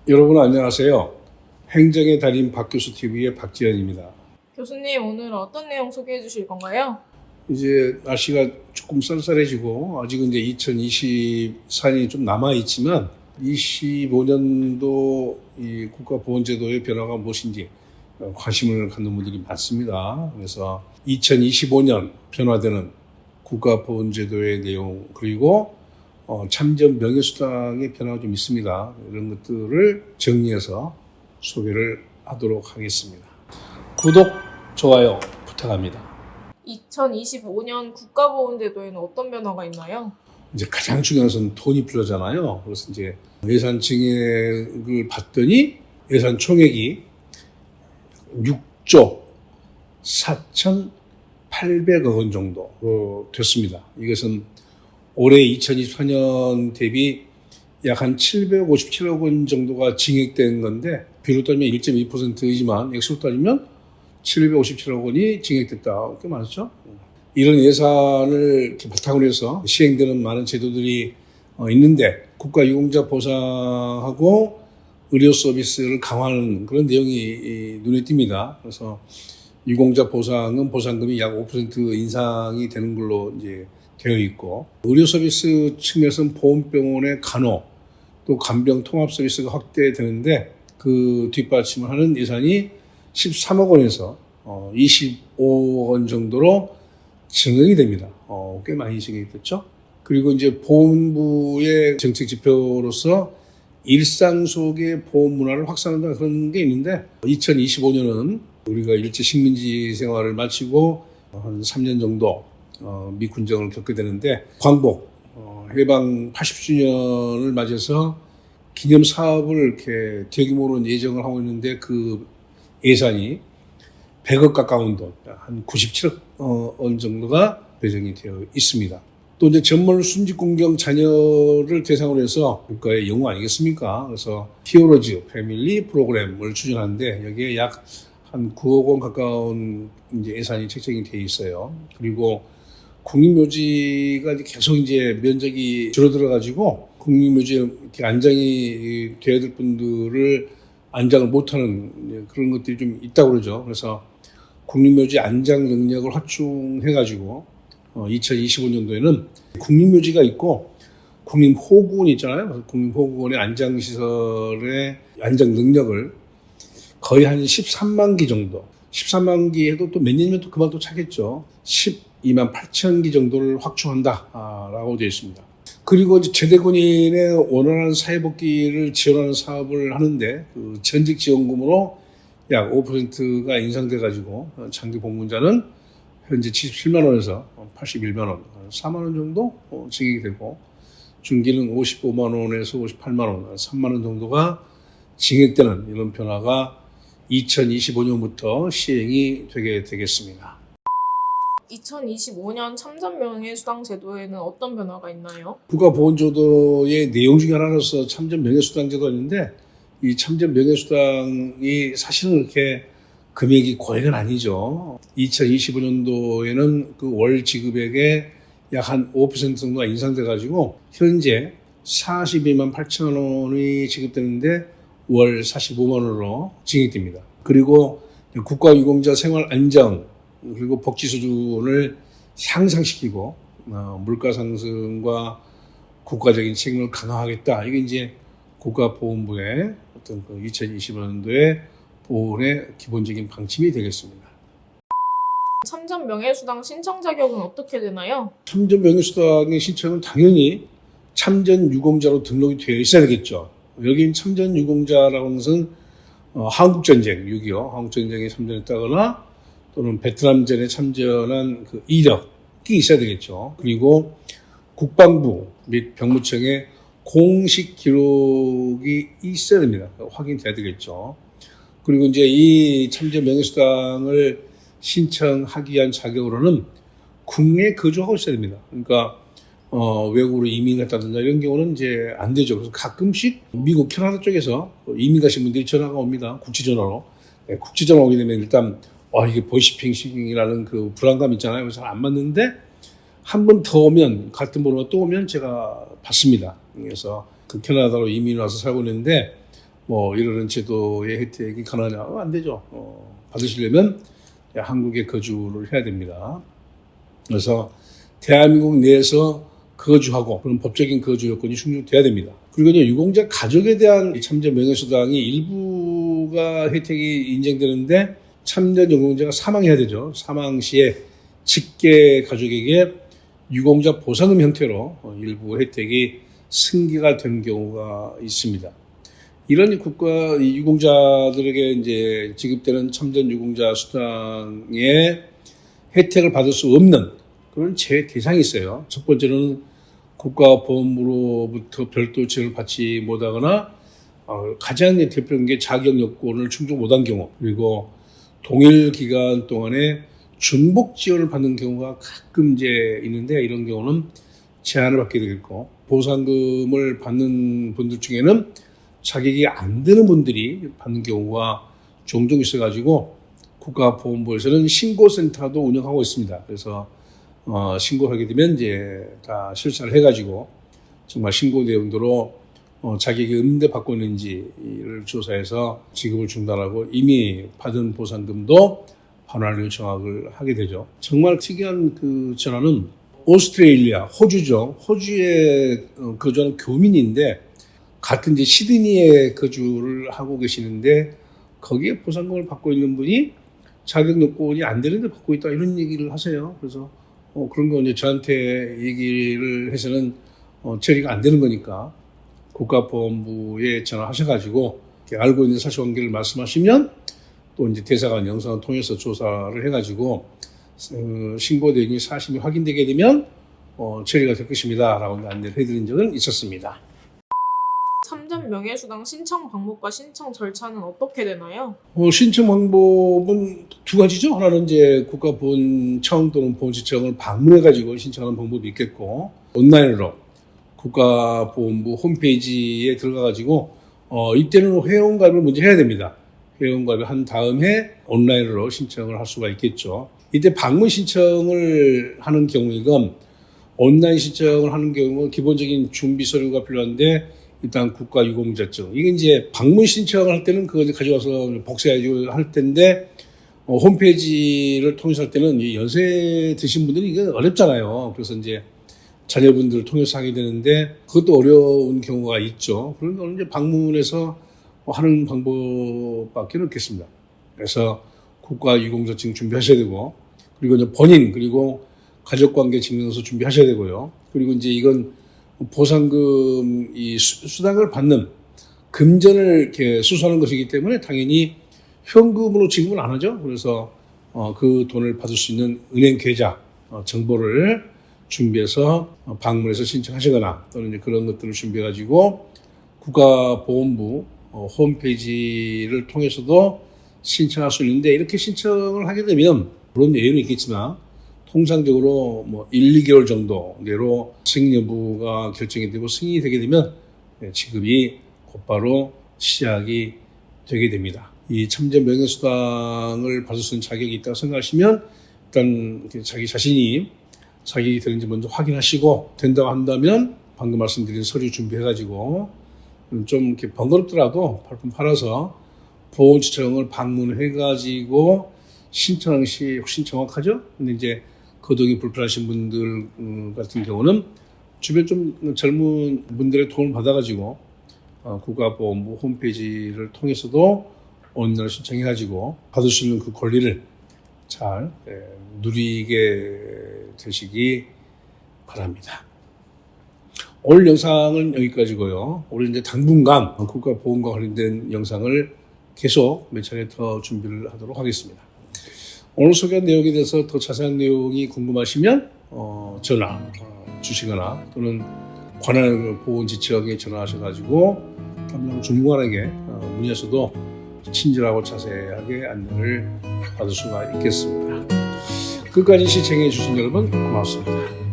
여러분 안녕하세요. 행정의 달인 박교수 TV의 박지현입니다. 교수님, 오늘 어떤 내용 소개해 주실 건가요? 이제 날씨가 조금 쌀쌀해지고 아직은 이제 2024년이 좀 남아 있지만 25년도 이 국가보훈제도의 변화가 무엇인지 관심을 갖는 분들이 많습니다. 그래서 2025년 변화되는 국가보훈제도의 내용 그리고 참전 명예수당의 변화가 좀 있습니다. 이런 것들을 정리해서 소개를 하도록 하겠습니다. 구독, 좋아요 부탁합니다. 2025년 국가보훈제도에는 어떤 변화가 있나요? 이제 가장 중요한 것은 돈이 필요하잖아요. 그래서 이제 예산 증액을 봤더니 예산 총액이 6조 4,800억 원 정도 됐습니다. 이것은 올해 2024년 대비 약 한 757억 원 정도가 증액된 건데 비로 따지면 1.2%이지만 액수로 따지면 757억 원이 증액됐다. 꽤 많았죠? 이런 예산을 이렇게 바탕으로 해서 시행되는 많은 제도들이 있는데 국가유공자 보상하고 의료 서비스를 강화하는 그런 내용이 눈에 띕니다. 그래서 유공자 보상은 보상금이 약 5% 인상이 되는 걸로 이제 되어 있고 의료 서비스 측면에서는 보험병원의 간호 또 간병 통합 서비스가 확대되는데 그 뒷받침을 하는 예산이 13억 원에서 25억 원 정도로 증액이 됩니다. 꽤 많이 증액이 됐죠. 그리고 이제 보훈부의 정책 지표로서 일상 속의 보험 문화를 확산한다 그런 게 있는데 2025년은 우리가 일제 식민지 생활을 마치고 한 3년 정도 미군정을 겪게 되는데 광복 해방 80주년을 맞아서 기념 사업을 이렇게 대규모로 예정을 하고 있는데 그 예산이 100억 가까운 돈, 한 97억 원 정도가 배정이 되어 있습니다. 또 이제 전몰 순직군경 자녀를 대상으로 해서 국가의 영웅 아니겠습니까? 그래서 히어로즈 패밀리 프로그램을 추진하는데 여기에 약 한 9억 원 가까운 이제 예산이 책정이 되어 있어요. 그리고 국립묘지가 계속 이제 면적이 줄어들어가지고 국립묘지에 안장이 되어야 될 분들을 안장을 못하는 그런 것들이 좀 있다고 그러죠. 그래서 국립묘지 안장 능력을 확충해가지고 2025년도에는 국립묘지가 있고 국립호구원 있잖아요. 그래서 국립호구원의 안장시설의 안장 능력을 거의 한 13만 기 정도, 13만 기 해도 또 몇 년이면 또 그만 또 차겠죠. 12만 8천 기 정도를 확충한다라고 되어 있습니다. 그리고 이제 제대군인의 원활한 사회복귀를 지원하는 사업을 하는데 그 전직 지원금으로 약 5%가 인상돼가지고 장기 복무자는 현재 77만 원에서 81만 원, 4만 원 정도 증액이 되고 중기는 55만 원에서 58만 원, 3만 원 정도가 증액되는 이런 변화가 2025년부터 시행이 되게 되겠습니다. 2025년 참전 명예수당 제도에는 어떤 변화가 있나요? 국가보훈제도의 내용 중에 하나로서 참전 명예수당제도가 있는데 이 참전 명예수당이 사실은 그렇게 금액이 고액은 아니죠. 2025년도에는 그 월 지급액의 약 한 5% 정도가 인상돼가지고 현재 42만 8천 원이 지급되는데 월 45만 원으로 증액됩니다. 그리고 국가유공자 생활 안정 그리고 복지 수준을 향상시키고 물가 상승과 국가적인 책임을 강화하겠다. 이게 이제 국가보훈부의 어떤 그 2025년도의 보훈의 기본적인 방침이 되겠습니다. 참전 명예수당 신청 자격은 어떻게 되나요? 참전 명예수당의 신청은 당연히 참전 유공자로 등록이 되어 있어야 되겠죠. 여긴 참전 유공자라고 하는 것은 한국전쟁, 6.25 한국전쟁에 참전했다거나 또는 베트남전에 참전한 그 이력이 있어야 되겠죠. 그리고 국방부 및 병무청에 공식 기록이 있어야 됩니다. 확인돼야 되겠죠. 그리고 이제 이 참전 명예수당을 신청하기 위한 자격으로는 국내에 거주하고 있어야 됩니다. 그러니까 외국으로 이민 갔다든가 이런 경우는 이제 안 되죠. 그래서 가끔씩 미국, 캐나다 쪽에서 이민 가신 분들이 전화가 옵니다. 국지전화로. 네, 국지전화 오게 되면 일단 이게 보이스피싱이라는 그 불안감 있잖아요. 그래서 안 맞는데 한 번 더 오면 같은 번호가 또 오면 제가 받습니다. 그래서 그 캐나다로 이민 와서 살고 있는데 뭐 이런 제도의 혜택이 가능하냐? 안 되죠. 받으시려면 한국에 거주를 해야 됩니다. 그래서 대한민국 내에서 거주하고 그런 법적인 거주 요건이 충족돼야 됩니다. 그리고 유공자 가족에 대한 참전 명예수당이 일부가 혜택이 인정되는데 참전 유공자가 사망해야 되죠. 사망 시에 직계 가족에게 유공자 보상금 형태로 일부 혜택이 승계가 된 경우가 있습니다. 이런 국가 유공자들에게 이제 지급되는 참전 유공자 수당의 혜택을 받을 수 없는 그런 제외 대상이 있어요. 첫 번째는 국가보험으로부터 별도 지원을 받지 못하거나 가장 대표적인 게 자격 요건을 충족 못한 경우, 그리고 동일 기간 동안에 중복 지원을 받는 경우가 가끔 이제 있는데 이런 경우는 제한을 받게 되겠고, 보상금을 받는 분들 중에는 자격이 안 되는 분들이 받는 경우가 종종 있어가지고 국가보험부에서는 신고센터도 운영하고 있습니다. 그래서 신고하게 되면 이제 다 실사를 해가지고 정말 신고 내용대로 자격이 없는데 받고 있는지를 조사해서 지급을 중단하고 이미 받은 보상금도 반환을 요청을 하게 되죠. 정말 특이한 그 전화는 오스트레일리아, 호주죠. 호주에 거주하는 교민인데 같은 이제 시드니에 거주를 하고 계시는데 거기에 보상금을 받고 있는 분이 자격 요건이 안 되는데 받고 있다 이런 얘기를 하세요. 그래서 그런 거 이제 저한테 얘기를 해서는 처리가 안 되는 거니까 국가보험부에 전화하셔가지고 알고 있는 사실관계를 말씀하시면 또 이제 대사관 영상을 통해서 조사를 해가지고 신고 내용이 사실이 확인되게 되면 처리가 될 것입니다라고 안내를 해드린 적은 있었습니다. 참전 명예수당 신청 방법과 신청 절차는 어떻게 되나요? 신청 방법은 두 가지죠. 하나는 이제 국가보훈청 또는 보훈지청을 방문해가지고 신청하는 방법이 있겠고, 온라인으로 국가보훈부 홈페이지에 들어가가지고 이때는 회원가입을 먼저 해야 됩니다. 회원가입을 한 다음에 온라인으로 신청을 할 수가 있겠죠. 이때 방문 신청을 하는 경우이건 온라인 신청을 하는 경우는 기본적인 준비 서류가 필요한데 일단 국가유공자증. 이게 이제 방문 신청을 할 때는 그걸 가져와서 복사해가지고 할 텐데, 홈페이지를 통해서 할 때는 연세 드신 분들이 이게 어렵잖아요. 그래서 이제 자녀분들을 통해서 하게 되는데 그것도 어려운 경우가 있죠. 그런 거는 이제 방문해서 하는 방법밖에 없겠습니다. 그래서 국가유공자증 준비하셔야 되고, 그리고 이제 본인, 그리고 가족관계 증명서 준비하셔야 되고요. 그리고 이제 이건 보상금 이 수당을 받는 금전을 이렇게 수수하는 것이기 때문에 당연히 현금으로 지급을 안 하죠. 그래서 그 돈을 받을 수 있는 은행 계좌 정보를 준비해서 방문해서 신청하시거나 또는 이제 그런 것들을 준비해가지고 국가보험부 홈페이지를 통해서도 신청할 수 있는데, 이렇게 신청을 하게 되면 물론 예외는 있겠지만 통상적으로 1, 2개월 정도 내로 승인 여부가 결정이 되고 승인이 되게 되면 지급이 곧바로 시작이 되게 됩니다. 이 참전 명예수당을 받을 수 있는 자격이 있다고 생각하시면 일단 자기 자신이 자격이 되는지 먼저 확인하시고, 된다고 한다면 방금 말씀드린 서류 준비해가지고 좀 이렇게 번거롭더라도 발품 팔아서 보훈지청을 방문해가지고 신청하는 것이 훨씬 정확하죠. 근데 이제 거동이 불편하신 분들 같은 경우는 주변 좀 젊은 분들의 도움을 받아가지고 국가보험부 홈페이지를 통해서도 온라인 신청해가지고 받을 수 있는 그 권리를 잘 누리게 되시기 바랍니다. 오늘 영상은 여기까지고요. 우리 이제 당분간 국가보험과 관련된 영상을 계속 몇 차례 더 준비를 하도록 하겠습니다. 오늘 소개한 내용에 대해서 더 자세한 내용이 궁금하시면 전화 주시거나 또는 관할 보훈지청에 전화하셔가지고 담당 주무관에게 문의하셔도 친절하고 자세하게 안내를 받을 수가 있겠습니다. 끝까지 시청해 주신 여러분 고맙습니다.